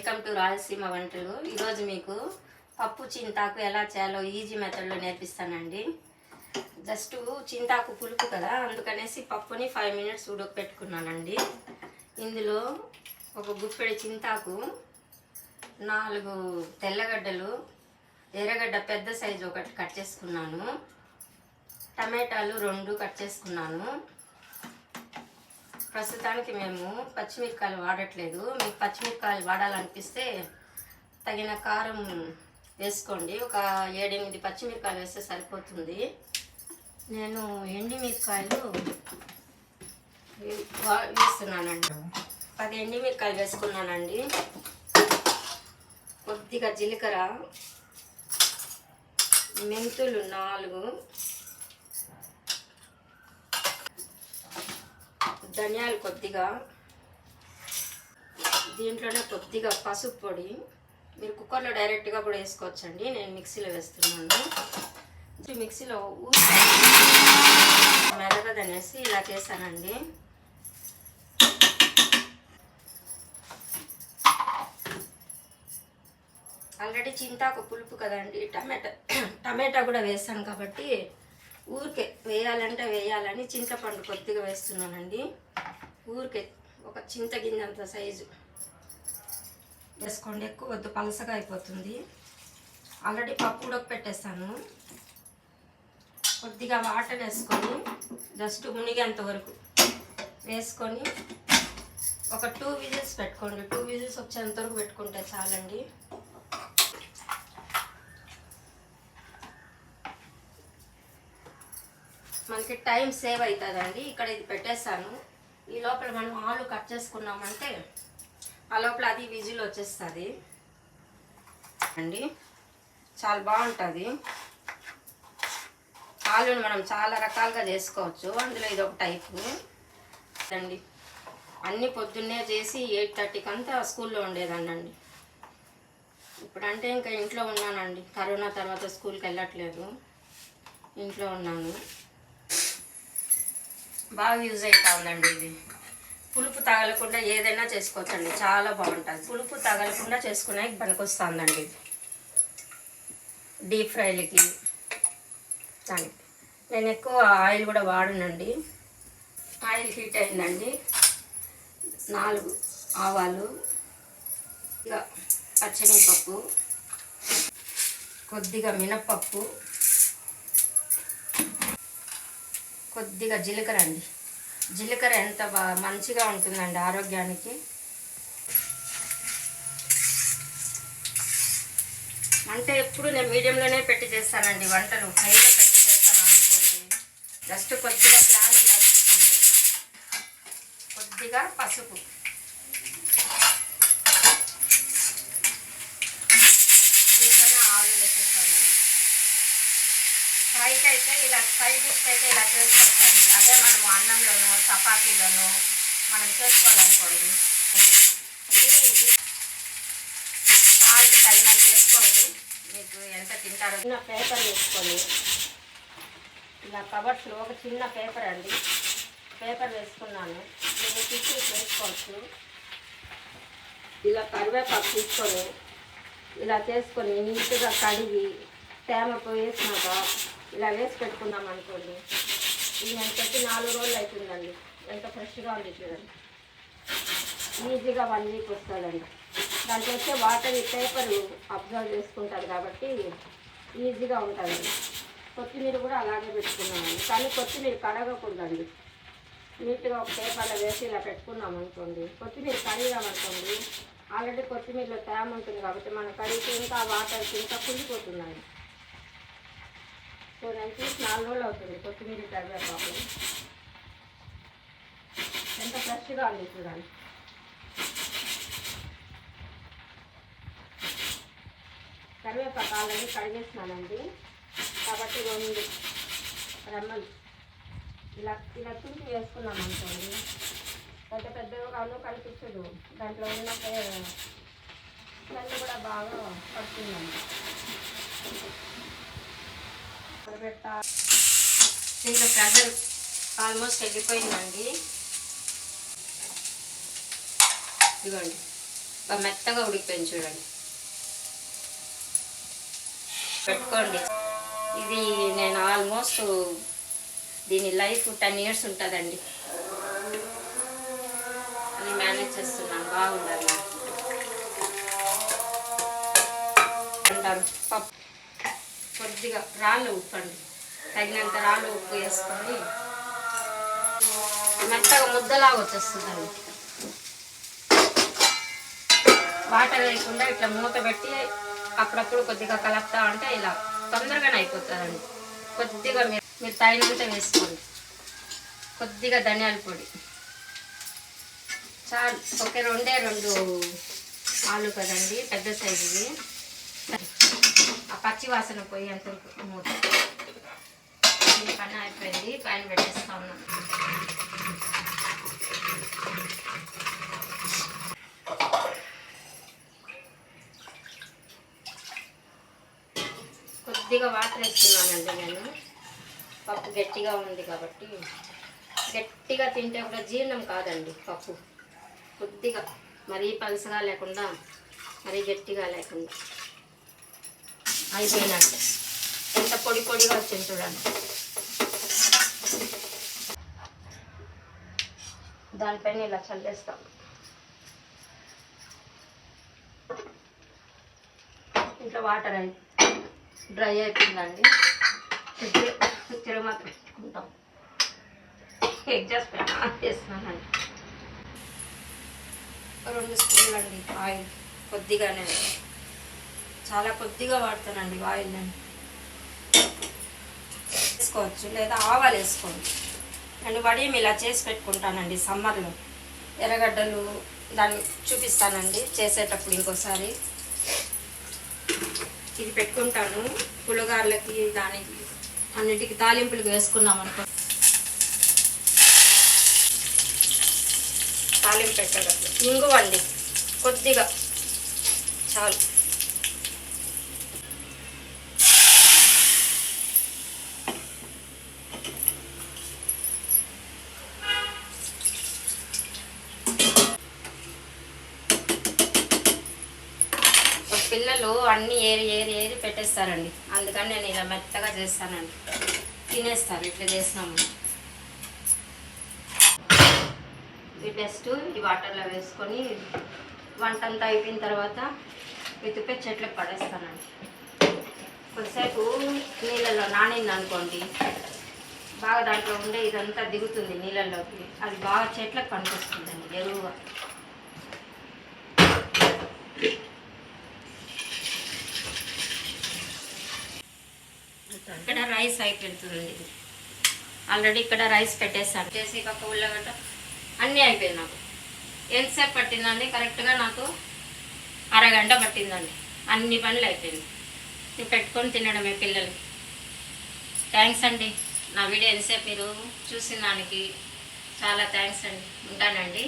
Welcome to Rayalaseema వంటలు. ఈరోజు మీకు పప్పు చింతాకు ఎలా చేయాలో ఈజీ మెథడ్లో నేర్పిస్తానండి. జస్ట్ చింతాకు పులుపు కదా, అందుకనేసి పప్పుని 5 minutes ఉడకపెట్టుకున్నానండి. ఇందులో ఒక గుప్పెడి చింతాకు, 4 తెల్లగడ్డలు, ఎర్రగడ్డ పెద్ద సైజు ఒకటి కట్ చేసుకున్నాను, టమాటాలు 2 కట్ చేసుకున్నాను. ప్రస్తుతానికి మేము పచ్చిమిరపకాయలు వాడట్లేదు. మీకు పచ్చిమిరపకాయలు వాడాలనిపిస్తే తగిన కారం వేసుకోండి. ఒక 7-8 పచ్చిమిరపకాయలు వేస్తే సరిపోతుంది. నేను ఎండుమిరపకాయలు వేస్తున్నానండి. 10 ఎండుమిరపకాయలు వేసుకున్నానండి. కొద్దిగా జీలకర్ర, మెంతులు 4, ధనియాలు కొద్దిగా, దీంట్లోనే కొద్దిగా పసుపు పొడి. మీరు కుక్కర్లో డైరెక్ట్గా కూడా వేసుకోవచ్చండి. నేను మిక్సీలో వేస్తున్నాను. మిక్సీలో మెదగదనేసి ఇలా చేశానండి. ఆల్రెడీ చింతాకు పులుపు కదండి, టమాటా కూడా వేసాను కాబట్టి ఊరికే వేయాలంటే వేయాలని చింతపండు కొద్దిగా వేస్తున్నానండి. ఊరికే ఒక చింతగింజంత సైజు వేసుకోండి, ఎక్కువ వద్దు, పలసగా అయిపోతుంది. ఆల్రెడీ పప్పు ఉడకపెట్టేస్తాను. కొద్దిగా వాటర్ వేసుకొని జస్ట్ మునిగేంత వరకు వేసుకొని ఒక 2 విజిల్స్ పెట్టుకోండి. 2 విజిల్స్ వచ్చేంత వరకు పెట్టుకుంటే చాలండి. మనకి టైం సేవ్ అవుతుందండి. ఇక్కడ ఇది పెట్టేస్తాను. ఈ లోపల మనం ఆలు కట్ చేసుకున్నామంటే ఆ లోపల అది విజిల్ వచ్చేస్తుంది అండి. చాలా బాగుంటుంది. ఆలుని మనం చాలా రకాలుగా చేసుకోవచ్చు. అందులో ఇది ఒక టైపు అండి. అన్నీ పొద్దున్నే చేసి 8:30కి అంతా స్కూల్లో ఉండేదాన్నండి. ఇప్పుడంటే ఇంకా ఇంట్లో ఉన్నానండి. కరోనా తర్వాత స్కూల్కి వెళ్ళట్లేదు, ఇంట్లో ఉన్నాను. బాగా యూజ్ అవుతా ఉందండి. ఇది పులుపు తగలకుండా ఏదైనా చేసుకోవచ్చండి, చాలా బాగుంటుంది. పులుపు తగలకుండా చేసుకునే పనికొస్తుందండి. డీప్ ఫ్రైలకి దానికి నేను ఎక్కువ ఆయిల్ కూడా వాడనండి. ఆయిల్ హీట్ అయిందండి. 4 ఆవాలు, ఇక పచ్చనిపప్పు, కొద్దిగా మినప్పప్పు, కొద్దిగా జీలకర్ర అండి. జీలకర్ర ఎంత మంచిగా ఉంటుందండి ఆరోగ్యానికి. అంటే ఎప్పుడు నేను మీడియంలోనే పెట్టి చేస్తానండి వంటలు. హైలో పెట్టి చేస్తాను అనుకోండి. జస్ట్ కొద్దిగా ప్లాన్ ఉండాలి. కొద్దిగా పసుపు, దీంట్లోనే ఆలు వేసేస్తాను. ఫ్రైకి అయితే ఇలా, సైడ్ డిష్కి అయితే ఇలా చేసుకోవచ్చండి. అదే మనము అన్నంలోనూ చపాతీలోనూ మనం చేసుకోవాలనుకోండి. ఇది సాల్ట్ తగినంత వేసుకోండి, మీకు ఎంత తింటారో. చిన్న పేపర్ వేసుకొని ఇలా కవర్స్లో ఒక చిన్న పేపర్ అండి, పేపర్ వేసుకున్నాను. మీరు టిష్యూస్ వేసుకోవచ్చు. ఇలా కరివేపాకు తీసుకొని ఇలా చేసుకొని నీట్గా కడిగి తేమ వేసినాక ఇలా వేసి పెట్టుకుందాం అనుకోండి. ఇది నేను పెట్టి 4 రోజులు అవుతుందండి. ఎంత ఫ్రెష్గా ఉంది చూడండి. ఈజీగా 1 వీక్ వస్తుందండి. దాంట్లో వచ్చే వాటర్ ఈ పేపర్ అబ్జర్వ్ చేసుకుంటుంది కాబట్టి ఈజీగా ఉంటుందండి. కొత్తిమీర కూడా అలాగే పెట్టుకున్నామండి, కానీ కొత్తిమీర కడగకూడదండి. నీట్గా ఒక పేపర్లో వేసి ఇలా పెట్టుకున్నాం అనుకోండి. కొత్తిమీర కడిగామనుకోండి, ఆల్రెడీ కొత్తిమీరలో తేమ ఉంటుంది కాబట్టి మనం కడిగితే ఇంకా వాటర్కి ఇంకా కుళ్ళిపోతుందండి. సో నేను చూసి 4 రోజులు అవుతుంది కొత్తిమీర కరివేపాకు. ఎంత ఫ్రెష్గా ఉంది చూడండి. కరివేపాకు ఆల్రెడీ కడిగేసినానండి కాబట్టి 2 రెమ్మలు ఇలా ఇలా తుంచి వేసుకున్నాం అనుకోండి. పెద్దగా కాను కనిపించదు. దాంట్లో ఉన్న స్మెల్ కూడా బాగా పడుతుందండి. దీంట్లో ప్రెషర్ ఆల్మోస్ట్ వెళ్ళిపోయిందండి. ఇదిగోండి మెత్తగా ఉడికిపోయింది చూడండి. పెట్టుకోండి. ఇది నేను ఆల్మోస్ట్ దీని లైఫ్ 10 years ఉంటుందండి. అని మేనేజ్ చేస్తున్నాను. బాగుండాలి అంటారు. పప్పు కొద్దిగా రాళ్ళు ఉప్పు అండి, తగినంత రాళ్ళు ఉప్పు వేసుకొని మెత్తగా ముద్దలాగా వచ్చేస్తుందండి. వాటర్ వేయకుండా ఇట్లా మూత పెట్టి అప్పుడప్పుడు కొద్దిగా కలుపుతా ఉంటే ఇలా తొందరగానే అయిపోతుందండి. కొద్దిగా మీరు తగినంత వేసుకోండి. కొద్దిగా ధనియాల పొడి చాలు. ఒకే 2 ఆలు కదండి, పెద్ద సైజువి. ఆ పచ్చి వాసన పోయేంత మూత. ఈ పని అయిపోయింది, పైన పెట్టేస్తా ఉన్నాను. కొద్దిగా వాటర్ వేస్తున్నానండి నేను. పప్పు గట్టిగా ఉంది కాబట్టి. గట్టిగా తింటే కూడా జీర్ణం కాదండి పప్పు. కొద్దిగా మరీ పలుసగా లేకుండా, మరీ గట్టిగా లేకుండా అయిపోయినట్టు. ఎంత పొడి పొడిగా వచ్చింది చూడండి. దానిపైన ఇలా చల్లేస్తాం. ఇంట్లో వాటర్ డ్రై అయిపోయిందండి. తిరగమాత పెట్టుకుంటాం. ఎగ్జాస్ట్ పైన వేస్తున్నానండి. 2 స్పూన్లు అండి ఆయిల్. కొద్దిగానే, చాలా కొద్దిగా వాడతానండి ఆయిల్. నేను వేసుకోవచ్చు, లేదా ఆవాలు వేసుకోండి. నేను వడియం ఇలా చేసి పెట్టుకుంటానండి సమ్మర్లో. ఎర్రగడ్డలు దాన్ని చూపిస్తానండి చేసేటప్పుడు ఇంకోసారి. ఇది పెట్టుకుంటాను పులగార్లకి, దానికి అన్నిటికీ తాలింపులకు వేసుకున్నాం అనుకో. తాలింపు పెట్టగలరు. ఇంగువండి కొద్దిగా చాలు. పిల్లలు అన్నీ ఏరి పెట్టేస్తారండి. అందుకని నేను ఇలా మెత్తగా చేస్తానండి. తినేస్తారు ఇట్లా చేసినాము. ఈ టెస్ట్ ఈ వాటర్లో వేసుకొని వంట అంతా అయిపోయిన తర్వాత వితిపే చెట్లకు పడేస్తానండి. కొద్దిసేపు నీళ్ళల్లో నానింది అనుకోండి, బాగా దాంట్లో ఉండే ఇదంతా దిగుతుంది నీళ్ళల్లోకి. అది బాగా చెట్లకు పనికొస్తుందండి ఎరువుగా. ఇక్కడ రైస్ అయిపోతుంది. ఆల్రెడీ ఇక్కడ రైస్ పెట్టేస్తాను. చేసి పక్క ఉల్లగడ్డ అన్నీ అయిపోయింది. నాకు ఎంతసేపు పట్టిందండి? కరెక్ట్గా నాకు అరగంట పట్టిందండి. అన్ని పనులు అయిపోయింది. ఇది పెట్టుకొని తినడమే పిల్లలు. థ్యాంక్స్ అండి. నా వీడియో ఎంతసేపు మీరు చూసిన దానికి చాలా థ్యాంక్స్ అండి. ఉంటానండి.